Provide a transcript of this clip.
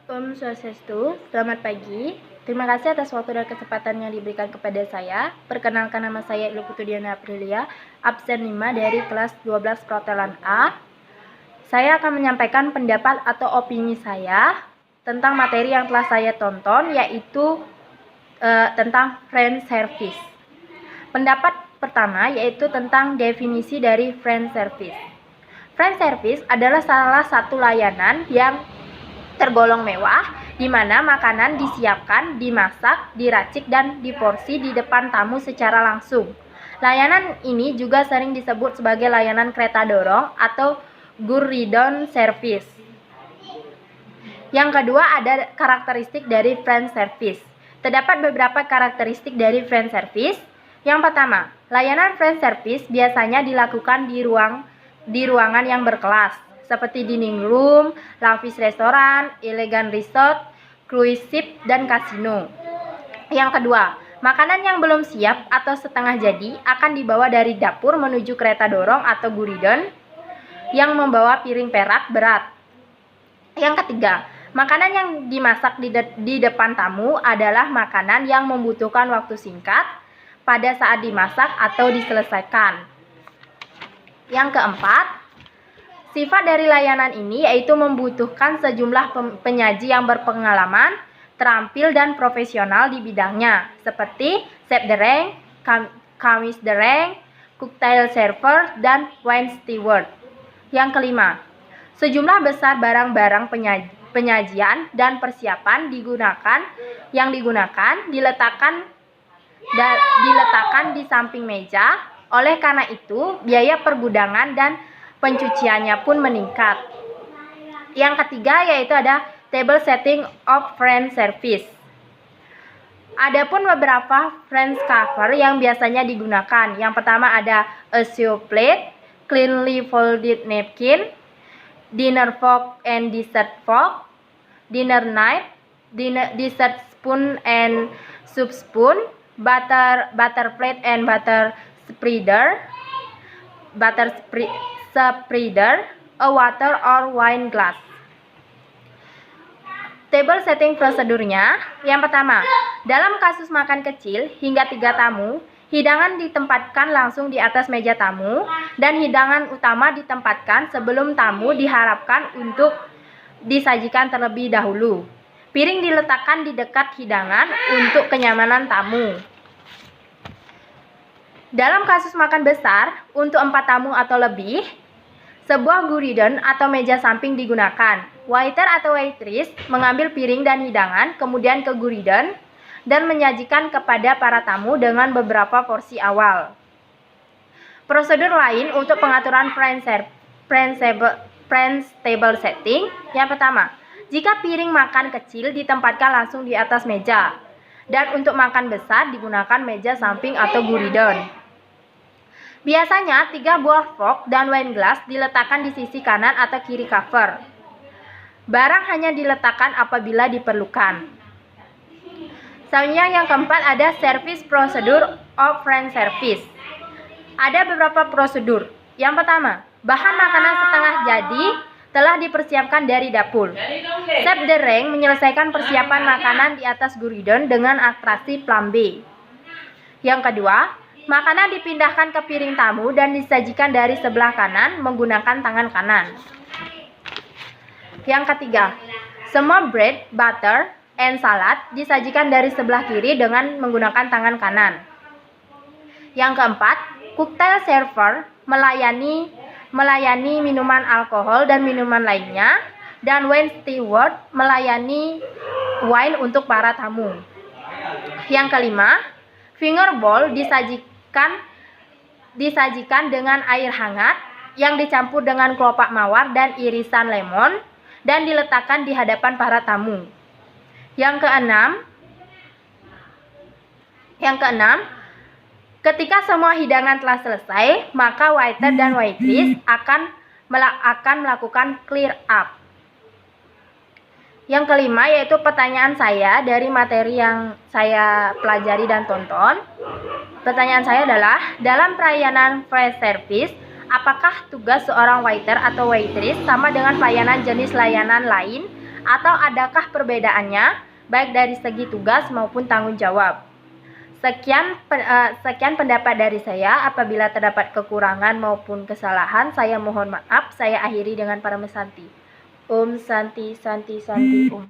Om Swastiastu, selamat pagi. Terima kasih atas waktu dan kesempatan yang diberikan kepada saya. Perkenalkan, nama saya Ilu Putudiana Aprilia, absen 5 dari kelas 12 Protelan A. Saya akan menyampaikan pendapat atau opini saya tentang materi yang telah saya tonton, yaitu tentang friend service. Pendapat pertama yaitu tentang definisi dari friend service. Friend service adalah salah satu layanan yang tergolong mewah, di mana makanan disiapkan, dimasak, diracik, dan diporsi di depan tamu secara langsung. Layanan ini juga sering disebut sebagai layanan kereta dorong atau Guridon service. Yang kedua, ada karakteristik dari friend service. Terdapat beberapa karakteristik dari friend service. Yang pertama, layanan friend service biasanya dilakukan di ruangan yang berkelas, seperti dining room, lavish restoran, elegant resort, cruise ship, dan kasino. Yang kedua, makanan yang belum siap atau setengah jadi akan dibawa dari dapur menuju kereta dorong atau guridon yang membawa piring perak berat. Yang ketiga, makanan yang dimasak di depan tamu adalah makanan yang membutuhkan waktu singkat pada saat dimasak atau diselesaikan. Yang keempat, sifat dari layanan ini yaitu membutuhkan sejumlah penyaji yang berpengalaman, terampil, dan profesional di bidangnya, seperti chef dereng, commis dereng, cocktail server, dan wine steward. Yang kelima, sejumlah besar barang-barang penyajian dan persiapan yang digunakan diletakkan di samping meja. Oleh karena itu, biaya pergudangan dan pencuciannya pun meningkat. Yang ketiga yaitu ada table setting of friend service. Adapun beberapa friend cover yang biasanya digunakan. Yang pertama ada a show plate, cleanly folded napkin, dinner fork and dessert fork, dinner knife, dessert spoon and soup spoon, butter plate and butter spreader, a water or wine glass. Table setting prosedurnya. Yang pertama, dalam kasus makan kecil hingga 3 tamu, hidangan ditempatkan langsung di atas meja tamu dan hidangan utama ditempatkan sebelum tamu diharapkan untuk disajikan terlebih dahulu. Piring diletakkan di dekat hidangan untuk kenyamanan tamu. Dalam kasus makan besar untuk 4 tamu atau lebih, sebuah guridon atau meja samping digunakan. Waiter atau waitress mengambil piring dan hidangan kemudian ke guridon dan menyajikan kepada para tamu dengan beberapa porsi awal. Prosedur lain untuk pengaturan friends table setting. Yang pertama, jika piring makan kecil ditempatkan langsung di atas meja, dan untuk makan besar digunakan meja samping atau guridon. Biasanya 3 buah fork dan wine glass diletakkan di sisi kanan atau kiri cover. Barang hanya diletakkan apabila diperlukan. Selanjutnya yang keempat ada service procedure of friend service. Ada beberapa prosedur. Yang pertama, bahan makanan setengah jadi telah dipersiapkan dari dapur. Chef dereng menyelesaikan persiapan makanan di atas guridon dengan atraksi flambe. Yang kedua, makanan dipindahkan ke piring tamu dan disajikan dari sebelah kanan menggunakan tangan kanan. Yang ketiga, semua bread, butter, and salad disajikan dari sebelah kiri dengan menggunakan tangan kanan. Yang keempat, cocktail server melayani minuman alkohol dan minuman lainnya, dan wine steward melayani wine untuk para tamu. Yang kelima, finger bowl disajikan dengan air hangat yang dicampur dengan kelopak mawar dan irisan lemon dan diletakkan di hadapan para tamu. Yang keenam, ketika semua hidangan telah selesai, maka waiter dan waitress akan melakukan clear up. Yang kelima yaitu pertanyaan saya dari materi yang saya pelajari dan tonton. Pertanyaan saya adalah, dalam pelayanan friend service, apakah tugas seorang waiter atau waitress sama dengan pelayanan jenis layanan lain Atau adakah perbedaannya, baik dari segi tugas maupun tanggung jawab? Sekian pendapat dari saya. Apabila terdapat kekurangan maupun kesalahan, saya mohon maaf. Saya akhiri dengan Paramesanti. Om Santi Santi Santi Om.